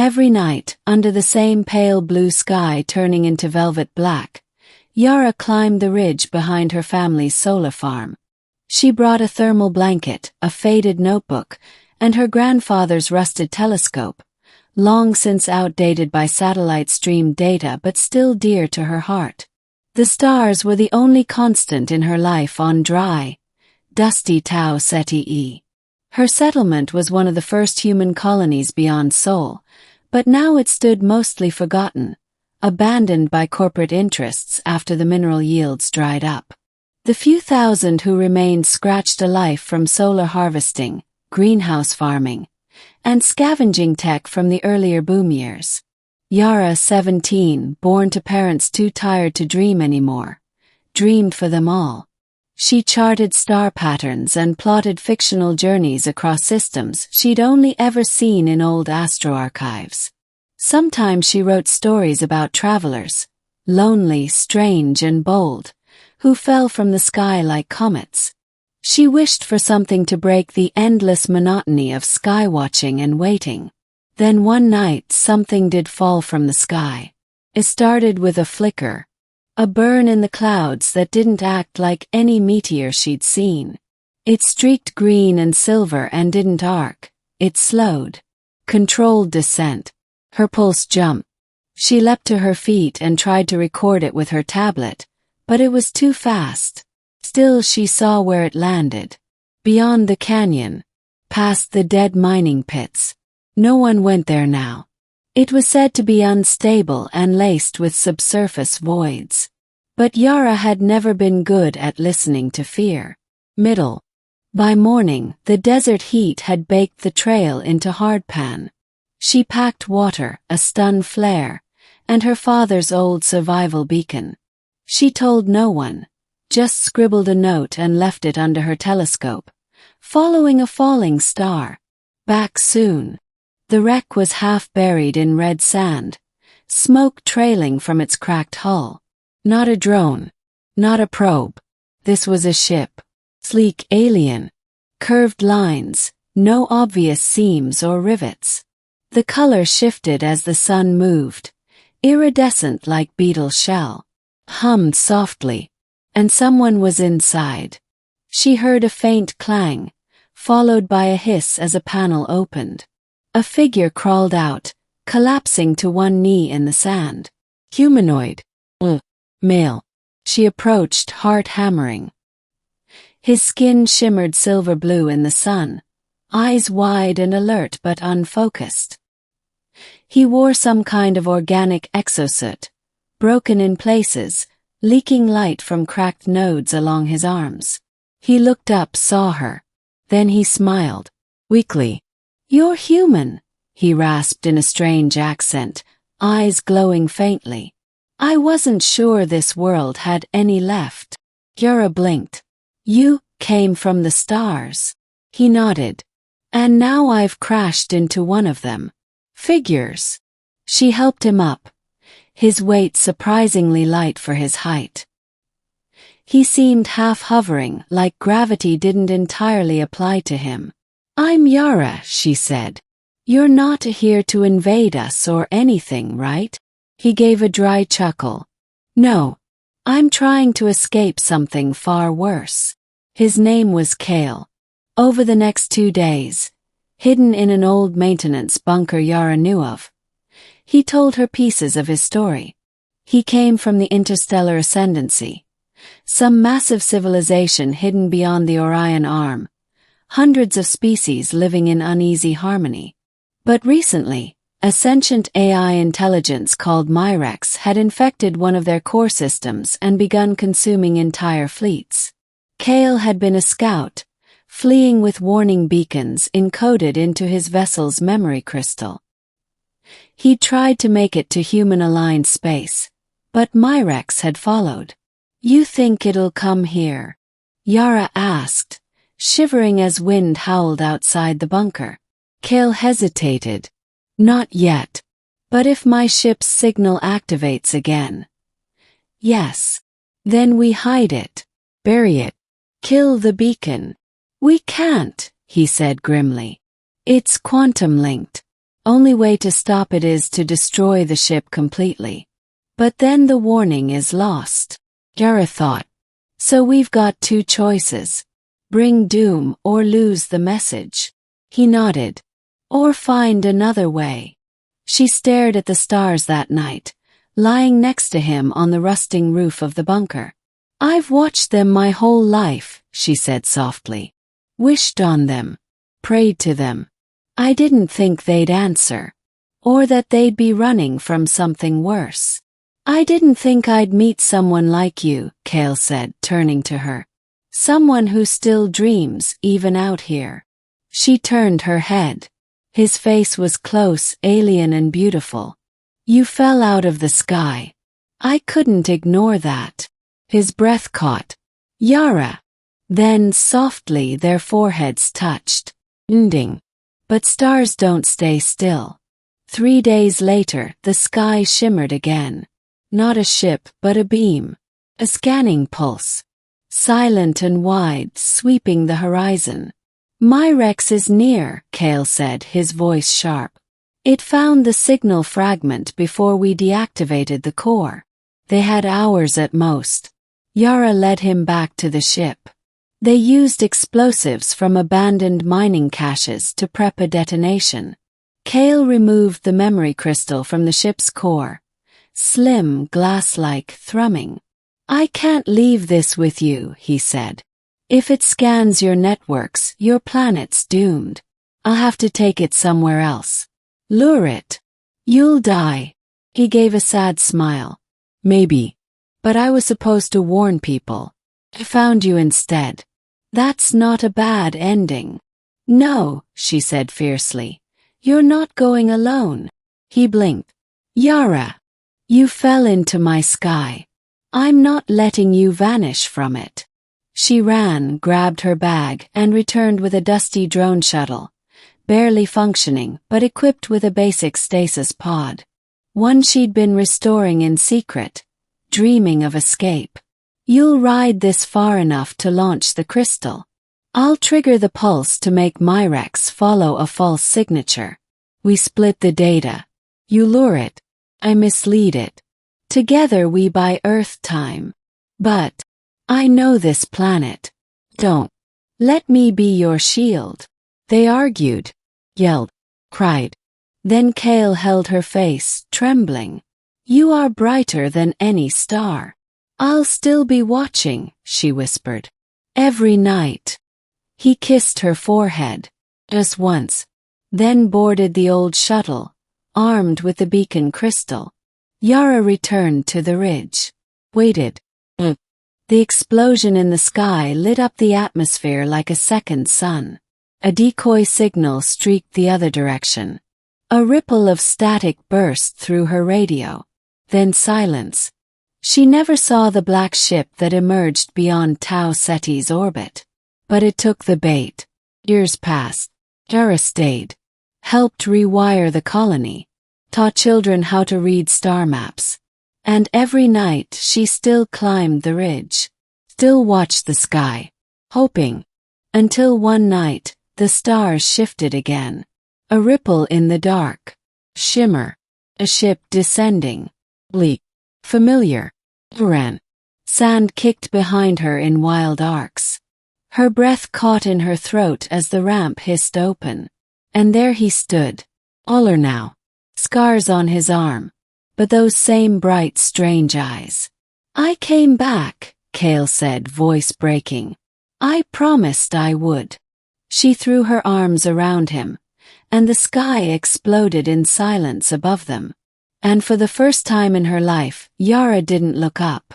Every night, under the same pale blue sky turning into velvet black, Yara climbed the ridge behind her family's solar farm. She brought a thermal blanket, a faded notebook, and her grandfather's rusted telescope, long since outdated by satellite-streamed data but still dear to her heart. The stars were the only constant in her life on dry, dusty Tau Ceti. Her settlement was one of the first human colonies beyond Sol, but now it stood mostly forgotten, abandoned by corporate interests after the mineral yields dried up. The few thousand who remained scratched a life from solar harvesting, greenhouse farming, and scavenging tech from the earlier boom years. Yara, 17, born to parents too tired to dream anymore, dreamed for them all. She charted star patterns and plotted fictional journeys across systems she'd only ever seen in old astroarchives. Sometimes she wrote stories about travelers, lonely, strange, and bold, who fell from the sky like comets. She wished for something to break the endless monotony of skywatching and waiting. Then one night something did fall from the sky. It started with a flicker, a burn in the clouds that didn't act like any meteor she'd seen. It streaked green and silver and didn't arc. It slowed. Controlled descent. Her pulse jumped. She leapt to her feet and tried to record it with her tablet, but it was too fast. Still she saw where it landed. Beyond the canyon. Past the dead mining pits. No one went there now. It was said to be unstable and laced with subsurface voids. But Yara had never been good at listening to fear. Middle. By morning, the desert heat had baked the trail into hardpan. She packed water, a stun flare, and her father's old survival beacon. She told no one, just scribbled a note and left it under her telescope, following a falling star. Back soon. The wreck was half buried in red sand, smoke trailing from its cracked hull. Not a drone. Not a probe. This was a ship. Sleek alien. Curved lines, no obvious seams or rivets. The color shifted as the sun moved, iridescent like beetle shell. Hummed softly. And someone was inside. She heard a faint clang, followed by a hiss as a panel opened. A figure crawled out, collapsing to one knee in the sand. Humanoid. Male. She approached, heart hammering. His skin shimmered silver blue in the sun, eyes wide and alert but unfocused. He wore some kind of organic exosuit, broken in places, leaking light from cracked nodes along his arms. He looked up, saw her. Then he smiled. Weakly. "You're human," he rasped in a strange accent, eyes glowing faintly. "I wasn't sure this world had any left." Yara blinked. "You came from the stars." He nodded. "And now I've crashed into one of them. Figures." She helped him up, his weight surprisingly light for his height. He seemed half hovering, like gravity didn't entirely apply to him. "I'm Yara," she said. "You're not here to invade us or anything, right?" He gave a dry chuckle. "No. I'm trying to escape something far worse." His name was Kale. Over the next 2 days, hidden in an old maintenance bunker Yara knew of, he told her pieces of his story. He came from the interstellar ascendancy, some massive civilization hidden beyond the Orion Arm, hundreds of species living in uneasy harmony. But recently, a sentient AI intelligence called Myrex had infected one of their core systems and begun consuming entire fleets. Kale had been a scout, fleeing with warning beacons encoded into his vessel's memory crystal. He tried to make it to human-aligned space, but Myrex had followed. "You think it'll come here?" Yara asked, shivering as wind howled outside the bunker. Kale hesitated. "Not yet. But if my ship's signal activates again." "Yes. Then we hide it. Bury it. Kill the beacon." "We can't," he said grimly. "It's quantum-linked." Only way to stop it is to destroy the ship completely. But then the warning is lost. Yara thought. So we've got two choices. Bring doom or lose the message. He nodded. Or find another way. She stared at the stars that night, lying next to him on the rusting roof of the bunker. I've watched them my whole life, she said softly. Wished on them. Prayed to them. I didn't think they'd answer. Or that they'd be running from something worse. I didn't think I'd meet someone like you, Cale said, turning to her. Someone who still dreams, even out here. She turned her head. His face was close, alien and beautiful. You fell out of the sky. I couldn't ignore that. His breath caught. Yara. Then, softly, their foreheads touched. Ending. But stars don't stay still. 3 days later, the sky shimmered again. Not a ship, but a beam. A scanning pulse. Silent and wide, sweeping the horizon. Myrex is near, Cale said, his voice sharp. It found the signal fragment before we deactivated the core. They had hours at most. Yara led him back to the ship. They used explosives from abandoned mining caches to prep a detonation. Cale removed the memory crystal from the ship's core. Slim, glass-like, thrumming. I can't leave this with you, he said. If it scans your networks, your planet's doomed. I'll have to take it somewhere else. Lure it. You'll die. He gave a sad smile. Maybe. But I was supposed to warn people. I found you instead. That's not a bad ending. No, she said fiercely. You're not going alone. He blinked. Yara. You fell into my sky. I'm not letting you vanish from it. She ran, grabbed her bag, and returned with a dusty drone shuttle, barely functioning but equipped with a basic stasis pod. One she'd been restoring in secret, dreaming of escape. You'll ride this far enough to launch the crystal. I'll trigger the pulse to make Myrex follow a false signature. We split the data. You lure it. I mislead it. Together we buy Earth time. But I know this planet. Don't. Let me be your shield. They argued, yelled, cried. Then Cale held her face, trembling. You are brighter than any star. I'll still be watching, she whispered. Every night. He kissed her forehead. Just once. Then boarded the old shuttle, armed with the beacon crystal. Yara returned to the ridge. Waited. The explosion in the sky lit up the atmosphere like a second sun. A decoy signal streaked the other direction. A ripple of static burst through her radio. Then silence. She never saw the black ship that emerged beyond Tau Ceti's orbit. But it took the bait. Years passed. Yara stayed. Helped rewire the colony. Taught children how to read star maps. And every night she still climbed the ridge. Still watched the sky. Hoping. Until one night, the stars shifted again. A ripple in the dark. Shimmer. A ship descending. Bleak. Familiar. Ran. Sand kicked behind her in wild arcs. Her breath caught in her throat as the ramp hissed open. And there he stood. Taller now. Scars on his arm. But those same bright, strange eyes. I came back, Cale said, voice breaking. I promised I would. She threw her arms around him, and the sky exploded in silence above them. And for the first time in her life, Yara didn't look up.